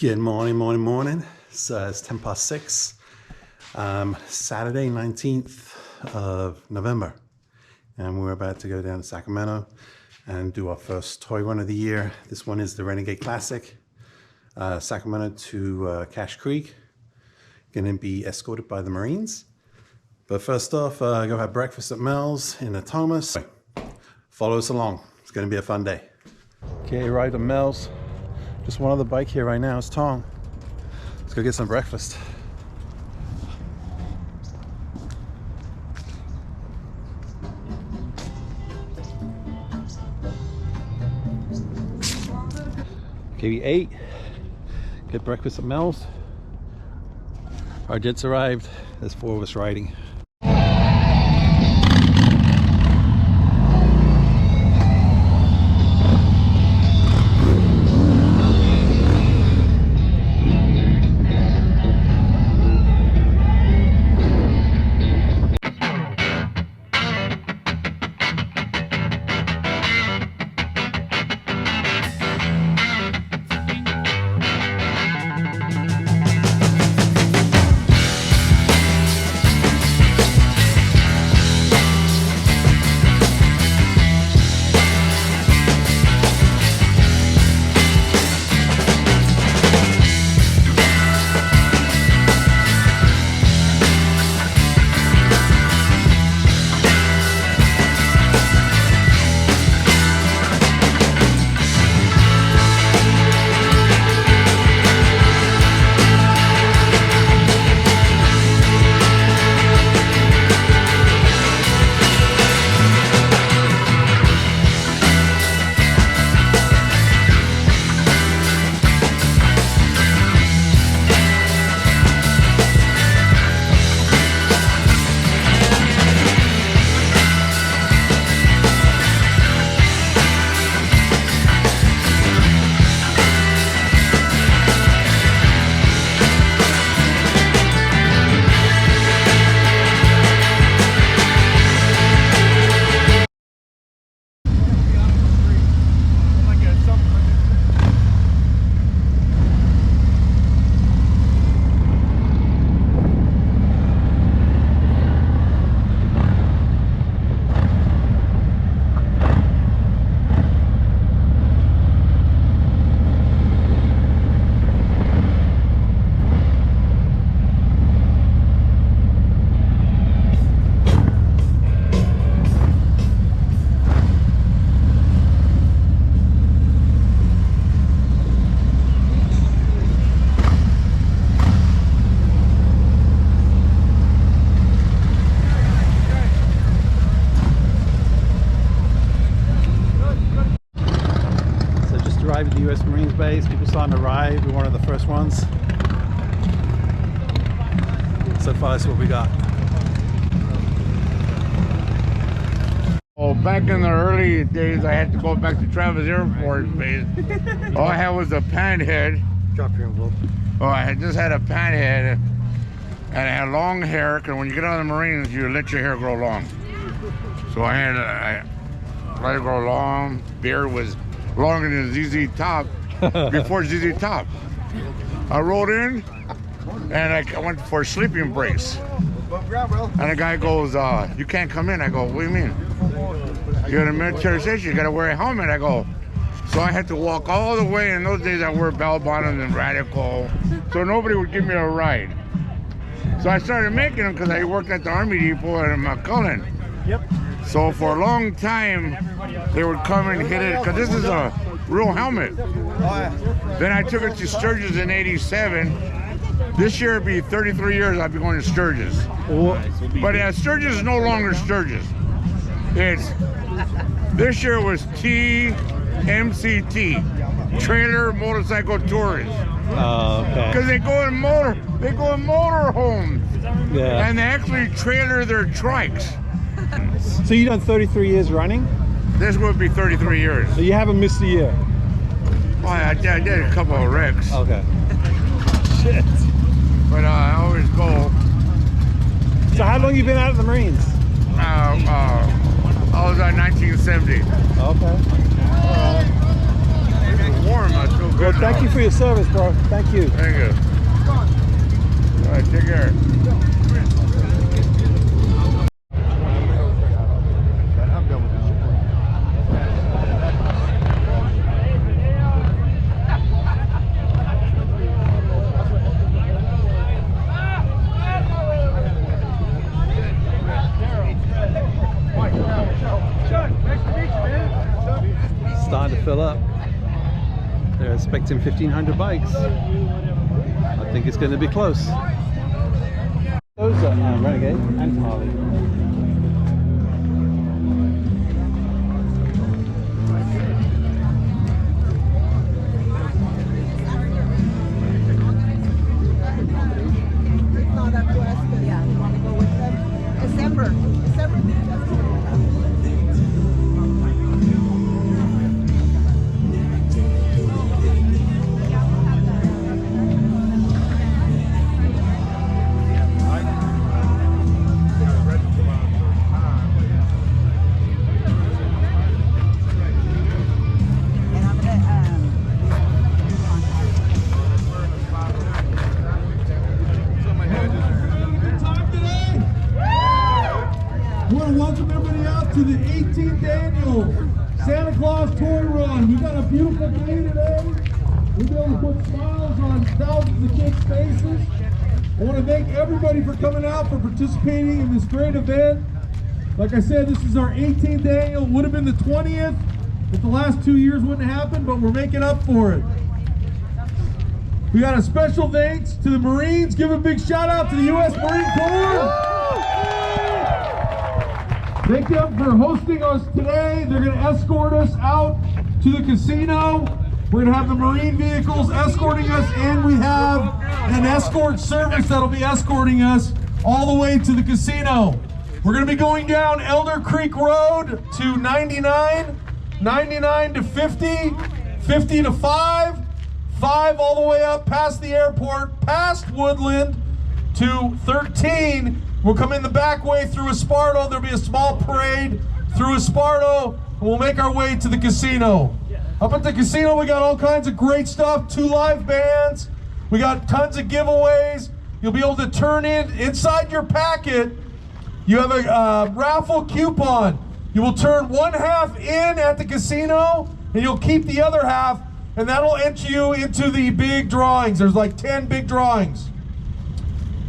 Good morning. So it's 10 past 6. Saturday, 19th of November. And we're about to go down to Sacramento and do our first toy run of the year. This one is the Renegade Classic, Sacramento to Cache Creek. Gonna be escorted by the Marines. But first off, go have breakfast at Mel's in the Thomas. Follow us along. It's gonna be a fun day. Okay, right at Mel's. Just one other bike here right now. It's Tom. Let's go get some breakfast. Okay, we ate. Get breakfast at Mel's. Our jets arrived. There's 4 of us riding. At the U.S. Marines base, people starting to arrive. We're one of the first ones. So far, that's what we got. Oh, back in the early days, I had to go back to Travis Air Force Base. All I had was a pant head. Drop your envelope. Oh, I had just had a pant head, and I had long hair. Because when you get out of the Marines, you let your hair grow long. So I let it grow long. Beard was longer than ZZ Top before ZZ Top. I rolled in and I went for a sleeping brace. And the guy goes, you can't come in. I go, what do you mean? You're in a military station, you gotta wear a helmet. I go, so I had to walk all the way. In those days I wore bell bottoms and radical, so nobody would give me a ride. So I started making them because I worked at the Army Depot in McCullen. Yep. So for a long time, they would come and hit it, because this is a real helmet. Then I took it to Sturgis in '87. This year it'd be 33 years I'll be going to Sturgis. But Sturgis is no longer Sturgis. This year was TMCT, Trailer Motorcycle Tourists. Okay. Because they go in motor homes. Yeah. And they actually trailer their trikes. So you've done 33 years running? This would be 33 years. So you haven't missed a year? Oh, I did a couple of wrecks. Okay. Shit. But I always go. So how long you been out of the Marines? I was in 1970. Okay. It's warm, I feel good. Thank you for your service, bro. Thank you. Thank you. All right, take care. Starting to fill up. They're expecting 1,500 bikes. I think it's going to be close. Those are Renegade and Harley. Yeah, we want to go with them. December. Welcome everybody out to the 18th annual Santa Claus Toy Run. We've got a beautiful day today. We'll be able to put smiles on thousands of kids' faces. I want to thank everybody for coming out, for participating in this great event. Like I said, this is our 18th annual. It would have been the 20th if the last 2 years wouldn't happen, but we're making up for it. We got a special thanks to the Marines. Give a big shout out to the U.S. Marine Corps. Thank them for hosting us today. They're going to escort us out to the casino. We're going to have the Marine vehicles escorting us, and we have an escort service that'll be escorting us all the way to the casino. We're going to be going down Elder Creek Road to 99, 99 to 50, 50 to 5, 5 all the way up past the airport, past Woodland to 13. We'll come in the back way through Esparto. There'll be a small parade through Esparto, and we'll make our way to the casino. Up at the casino, we got all kinds of great stuff. 2 live bands. We got tons of giveaways. You'll be able to turn in inside your packet. You have a raffle coupon. You will turn 1/2 in at the casino, and you'll keep the other half, and that'll enter you into the big drawings. There's like 10 big drawings.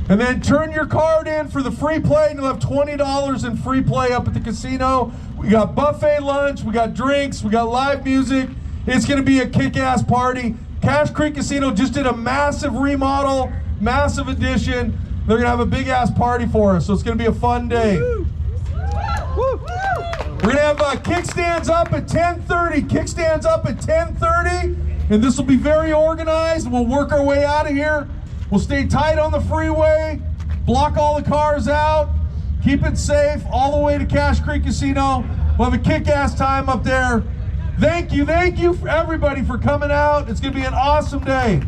And then turn your card in for the free play, and you'll have $20 in free play up at the casino. We got buffet lunch, we got drinks, we got live music. It's gonna be a kick-ass party. Cache Creek Casino just did a massive remodel, massive addition. They're gonna have a big-ass party for us, so it's gonna be a fun day. Woo. We're gonna have kickstands up at 10:30. Kickstands up at 10:30, and this will be very organized. We'll work our way out of here. We'll stay tight on the freeway, block all the cars out, keep it safe all the way to Cache Creek Casino. We'll have a kick-ass time up there. Thank you for everybody for coming out. It's gonna be an awesome day.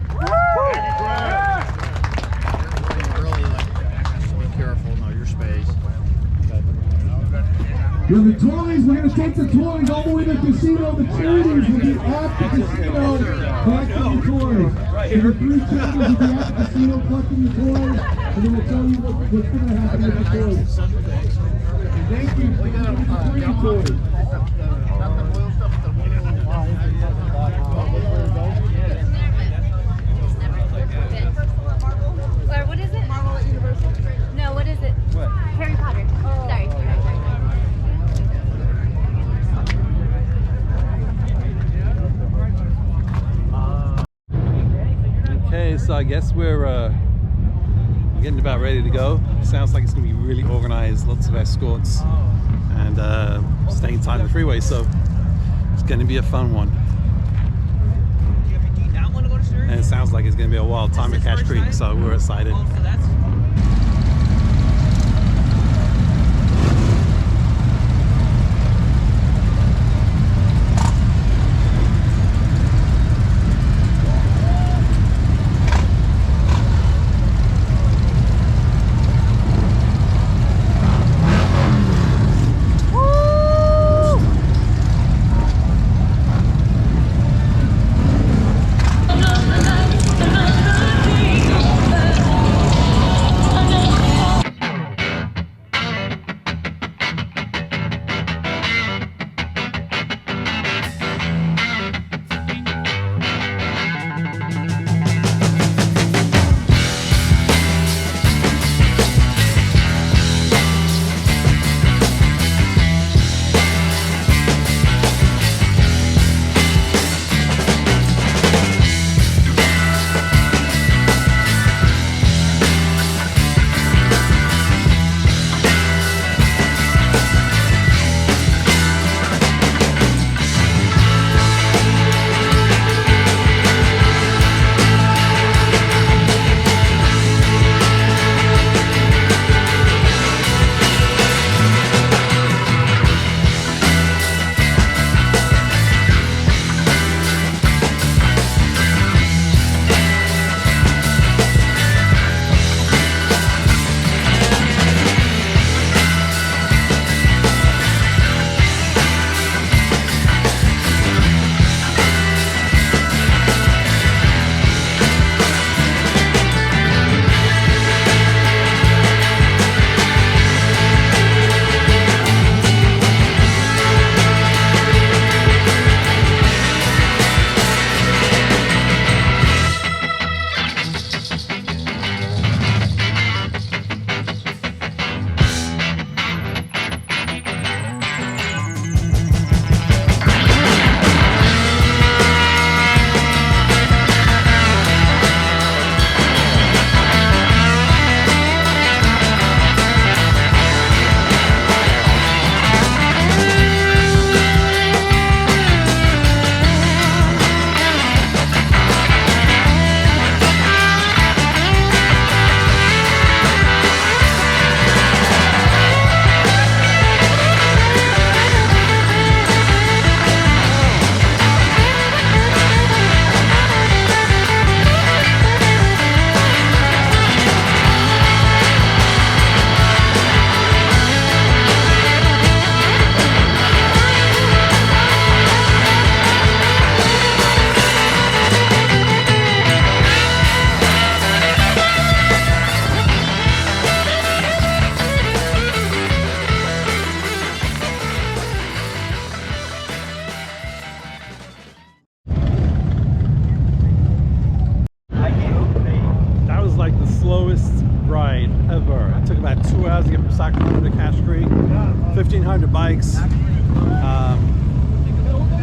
With the toys, we're going to take the toys all the way to the casino. The charities will be at the casino collecting the toys. So the 3 charities will be at the casino collecting the toys, and then we'll tell you what's going to happen with the toys. Thank you for the toys. Or what is it? Marvel at Universal? No, what is it? What? Harry Potter. Oh. Sorry. Okay, so I guess we're getting about ready to go. Sounds like it's going to be really organized, lots of escorts, and staying tight on the freeway, so it's going to be a fun one. And it sounds like it's going to be a wild time at Cache Creek, so we're excited. bikes.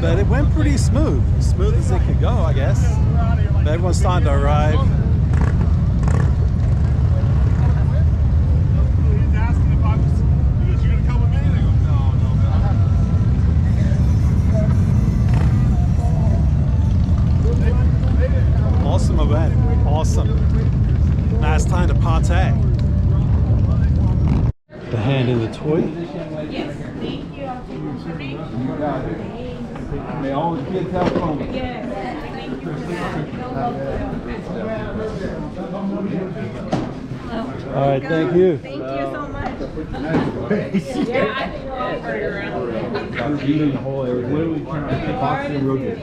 But it went pretty smooth as it could go, I guess. But everyone's starting to arrive. He's asking if I was, he goes, "You gonna come with me?" And I go, no. Awesome event, awesome. Now it's time to partay. The hand in the toy. Yes, thank you. May all the kids have fun. Yes, thank you. All right, thank you. Thank you so much. The whole area. Literally trying to box and rotate.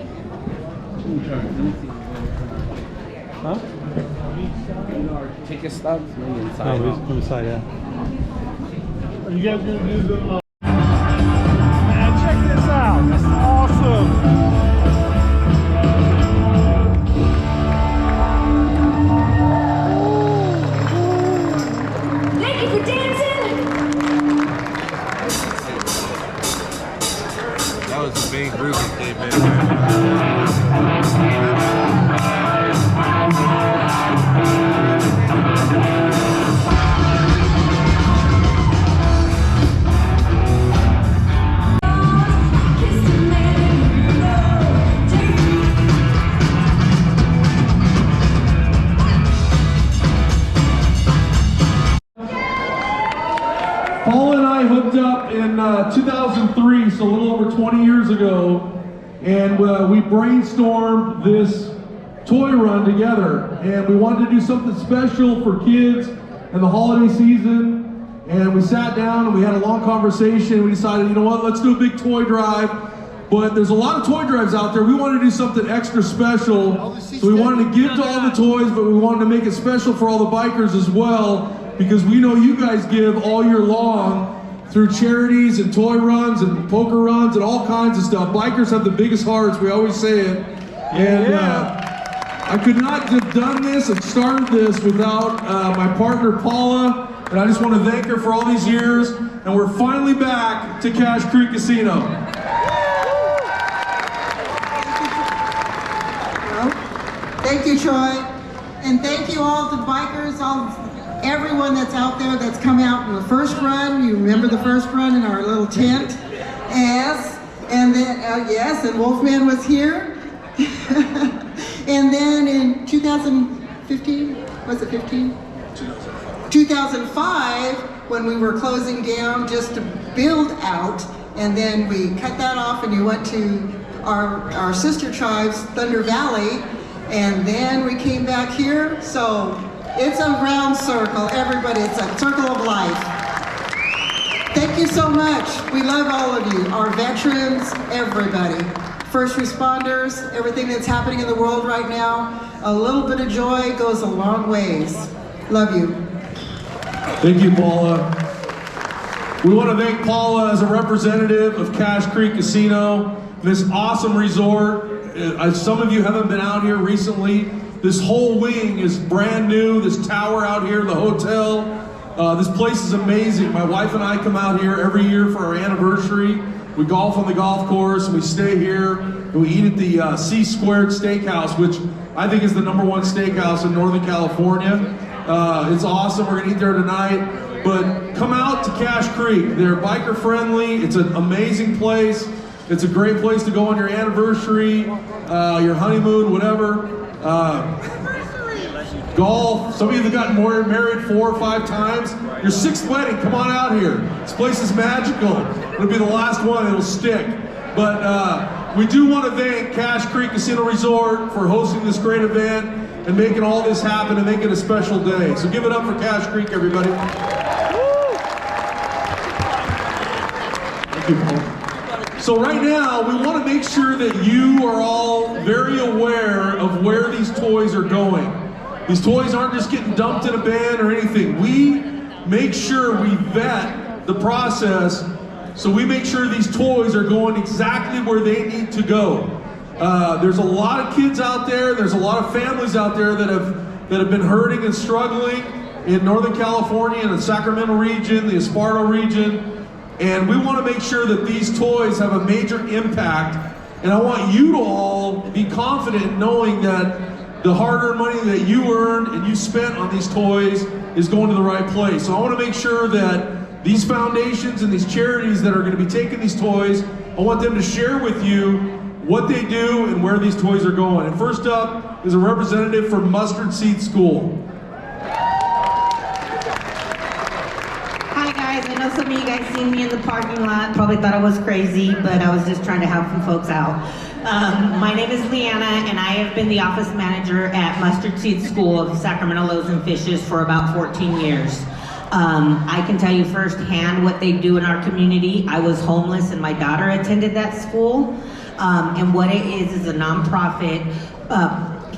Huh? Ticket stubs, maybe inside. No, we're inside, yeah. Are you guys gonna do the? Man, check this out. This is awesome. Thank you for dancing. That was a big group that came in. Paul and I hooked up in 2003, so a little over 20 years ago, and we brainstormed this toy run together, and we wanted to do something special for kids in the holiday season, and we sat down and we had a long conversation. We decided, you know what, let's do a big toy drive, but there's a lot of toy drives out there. We wanted to do something extra special, so we wanted to give to all the toys, but we wanted to make it special for all the bikers as well, because we know you guys give all year long through charities and toy runs and poker runs and all kinds of stuff. Bikers have the biggest hearts, we always say it. And I could not have done this and started this without my partner Paula, and I just want to thank her for all these years, and we're finally back to Cache Creek Casino. Thank you, Troy. And thank you all the bikers, everyone that's out there that's come out in the first run. You remember the first run in our little tent? Yes. And then, yes, and Wolfman was here. And then in 2015, was it 15? 2005, when we were closing down just to build out, and then we cut that off and you went to our sister tribes, Thunder Valley, and then we came back here. So it's a round circle, everybody, it's a circle of life. Thank you so much. We love all of you, our veterans, everybody. First responders, everything that's happening in the world right now. A little bit of joy goes a long ways. Love you. Thank you, Paula. We want to thank Paula as a representative of Cache Creek Casino, this awesome resort. Some of you haven't been out here recently. This whole wing is brand new, this tower out here, the hotel. This place is amazing. My wife and I come out here every year for our anniversary. We golf on the golf course, and we stay here, and we eat at the C Squared Steakhouse, which I think is the #1 steakhouse in Northern California. It's awesome, we're gonna eat there tonight. But come out to Cache Creek. They're biker friendly, it's an amazing place. It's a great place to go on your anniversary, your honeymoon, whatever. Golf, some of you have gotten married 4 or 5 times. Your 6th wedding, come on out here. This place is magical. It'll be the last one, it'll stick. But we do want to thank Cache Creek Casino Resort for hosting this great event and making all this happen and making it a special day. So give it up for Cache Creek, everybody. Thank you, Paul. So right now, we want to make sure that you are all very aware of where these toys are going. These toys aren't just getting dumped in a bin or anything. We make sure we vet the process, so we make sure these toys are going exactly where they need to go. There's a lot of kids out there, there's a lot of families out there that have been hurting and struggling in Northern California and the Sacramento region, the Esparto region. And we want to make sure that these toys have a major impact. And I want you to all be confident knowing that the hard-earned money that you earned and you spent on these toys is going to the right place. So I want to make sure that these foundations and these charities that are going to be taking these toys, I want them to share with you what they do and where these toys are going. And first up is a representative from Mustard Seed School. Hi guys, I know some of you guys seen me in the parking lot, probably thought I was crazy, but I was just trying to help some folks out. My name is Leanna, and I have been the office manager at Mustard Seed School of Sacramento Loaves and Fishes for about 14 years. I can tell you firsthand what they do in our community. I was homeless and my daughter attended that school. And what it is a nonprofit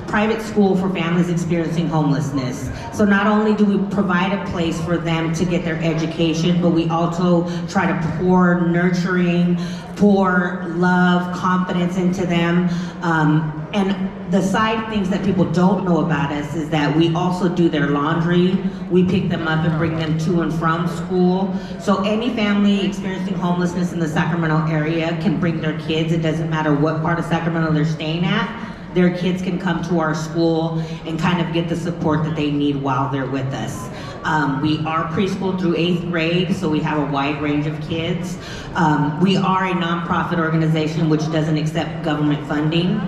private school for families experiencing homelessness. So not only do we provide a place for them to get their education, but we also try to pour nurturing, pour love, confidence into them. And the side things that people don't know about us is that we also do their laundry. We pick them up and bring them to and from school. So any family experiencing homelessness in the Sacramento area can bring their kids. It doesn't matter what part of Sacramento they're staying at. Their kids can come to our school and kind of get the support that they need while they're with us. We are preschool through 8th grade, so we have a wide range of kids. We are a nonprofit organization which doesn't accept government funding.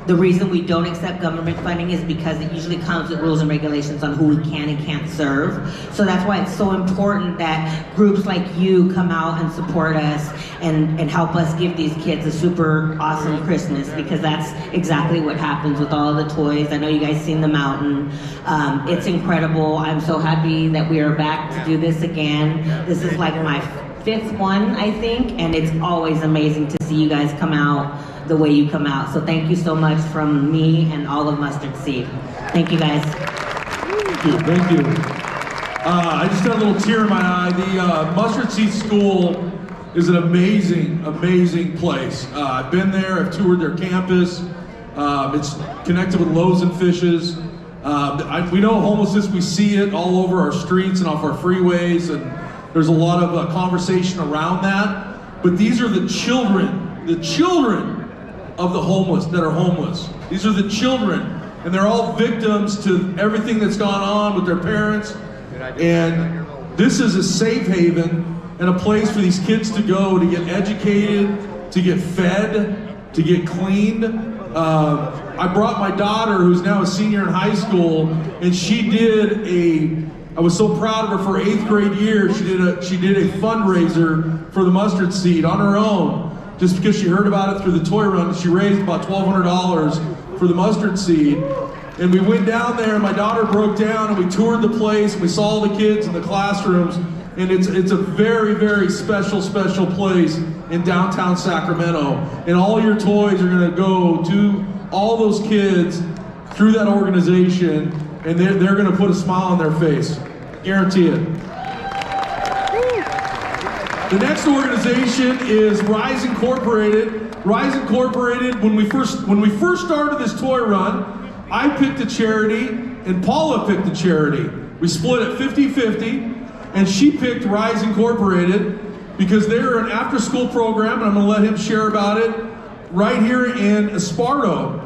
The reason we don't accept government funding is because it usually comes with rules and regulations on who we can and can't serve. So that's why it's so important that groups like you come out and support us and help us give these kids a super awesome Christmas, because that's exactly what happens with all of the toys. I know you guys seen the mountain. It's incredible. I'm so happy that we are back to do this again. This is like my 5th one, I think, and it's always amazing to see you guys come out the way you come out. So thank you so much from me and all of Mustard Seed. Thank you guys. Thank you. I just got a little tear in my eye. The Mustard Seed School is an amazing, amazing place. I've been there, I've toured their campus. It's connected with Loaves and Fishes. We know homelessness, we see it all over our streets and off our freeways, and there's a lot of conversation around that. But these are the children of the homeless that are homeless. These are the children, and they're all victims to everything that's gone on with their parents. And this is a safe haven and a place for these kids to go to get educated, to get fed, to get cleaned. I brought my daughter, who's now a senior in high school, and I was so proud of her for her 8th grade year. She did a fundraiser for the Mustard Seed on her own, just because she heard about it through the toy run. She raised about $1,200 for the Mustard Seed. And we went down there, and my daughter broke down, and we toured the place, and we saw all the kids in the classrooms. And it's a very, very special, special place in downtown Sacramento. And all your toys are gonna go to all those kids through that organization, and they're gonna put a smile on their face. Guarantee it. The next organization is Rise Incorporated. Rise Incorporated, when we first started this toy run, I picked a charity and Paula picked a charity. We split it 50-50, and she picked Rise Incorporated because they're an after-school program, and I'm gonna let him share about it, right here in Esparto.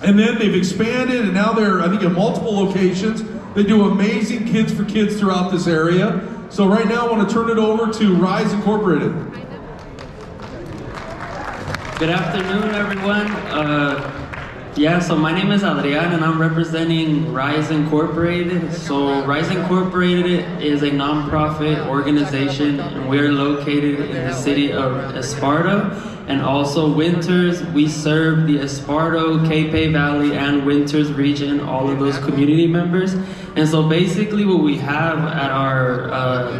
And then they've expanded, and now they're, I think, in multiple locations. They do amazing Kids for Kids throughout this area. So right now I want to turn it over to Rise Incorporated. Good afternoon, everyone. So my name is Adrian, and I'm representing Rise Incorporated. So Rise Incorporated is a nonprofit organization, and we are located in the city of Esparto. And also Winters, we serve the Esparto, Capay Valley, and Winters region, all of those community members. And so basically what we have at our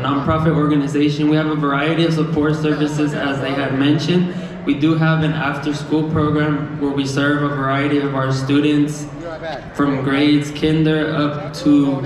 nonprofit organization, we have a variety of support services, as they had mentioned. We do have an after-school program where we serve a variety of our students from grades kinder up to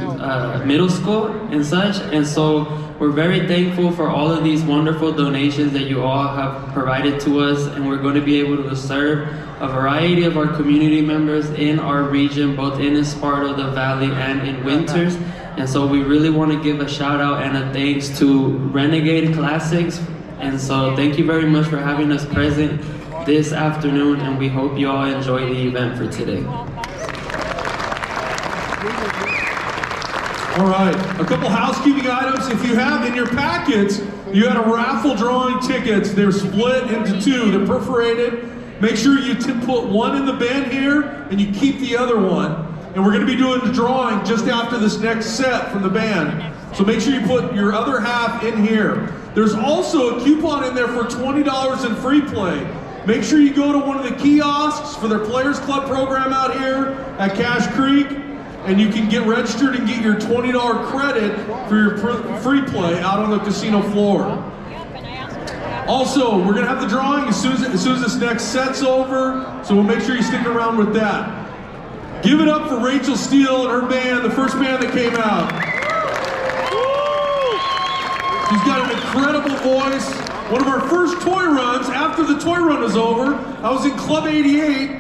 middle school and such. And so we're very thankful for all of these wonderful donations that you all have provided to us, and we're going to be able to serve a variety of our community members in our region, both in Esparto, the Valley, and in Winters. And so we really want to give a shout out and a thanks to Renegade Classics And so thank you very much for having us present this afternoon, and we hope you all enjoy the event for today. All right, a couple housekeeping items. If you have in your packets, you had a raffle drawing tickets. They're split into two. They're perforated. Make sure you put one in the bin here and you keep the other one. And we're going to be doing the drawing just after this next set from the band. So make sure you put your other half in here. There's also a coupon in there for $20 in free play. Make sure you go to one of the kiosks for their Players Club program out here at Cache Creek, and you can get registered and get your $20 credit for your free play out on the casino floor. Also, we're gonna have the drawing as soon as this next set's over, so we'll make sure you stick around with that. Give it up for Rachel Steele and her band, the first band that came out. She's got an incredible voice. One of our first toy runs, after the toy run was over, I was in Club 88,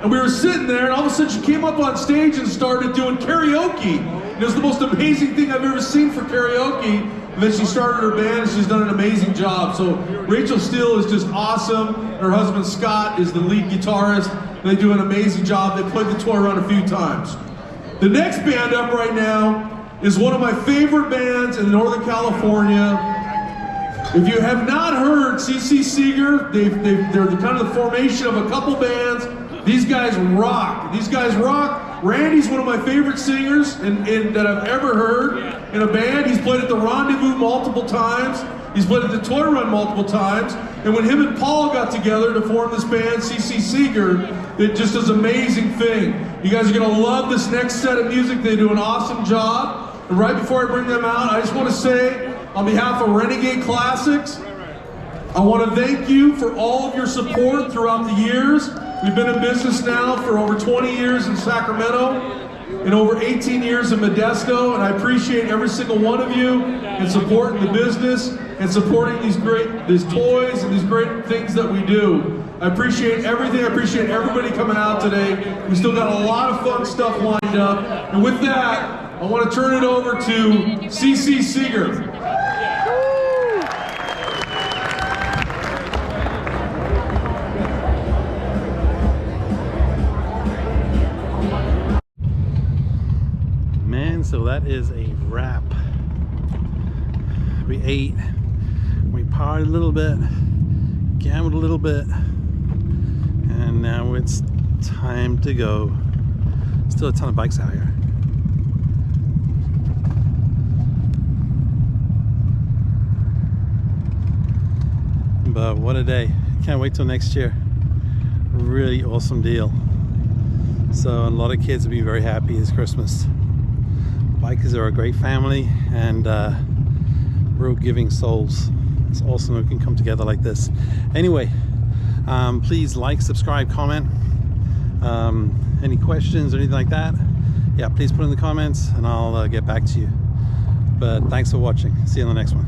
and we were sitting there, and all of a sudden she came up on stage and started doing karaoke. And it was the most amazing thing I've ever seen for karaoke. And then she started her band, and she's done an amazing job. So Rachel Steele is just awesome. Her husband Scott is the lead guitarist. They do an amazing job. They played the toy run a few times. The next band up right now is one of my favorite bands in Northern California. If you have not heard CC Seeger, they're kind of the formation of a couple bands. These guys rock. These guys rock. Randy's one of my favorite singers that I've ever heard in a band. He's played at the Rendezvous multiple times. He's played at the Toy Run multiple times. And when him and Paul got together to form this band, CC Seeger, it just does an amazing thing. You guys are gonna love this next set of music. They do an awesome job. And right before I bring them out, I just want to say, on behalf of Renegade Classics, I want to thank you for all of your support throughout the years. We've been in business now for over 20 years in Sacramento and over 18 years in Modesto, and I appreciate every single one of you in supporting the business and supporting these toys and these great things that we do. I appreciate everything. I appreciate everybody coming out today. We still got a lot of fun stuff lined up. And with that, I want to turn it over to CC Seeger. So that is a wrap. We ate, we partied a little bit, gambled a little bit, and now it's time to go. Still a ton of bikes out here. But what a day. Can't wait till next year. Really awesome deal. So a lot of kids will be very happy this Christmas. Bikers are a great family and real giving souls. It's awesome we can come together like this. Anyway, please like, subscribe, comment. Any questions or anything like that, yeah, please put in the comments and I'll get back to you. But thanks for watching. See you on the next one.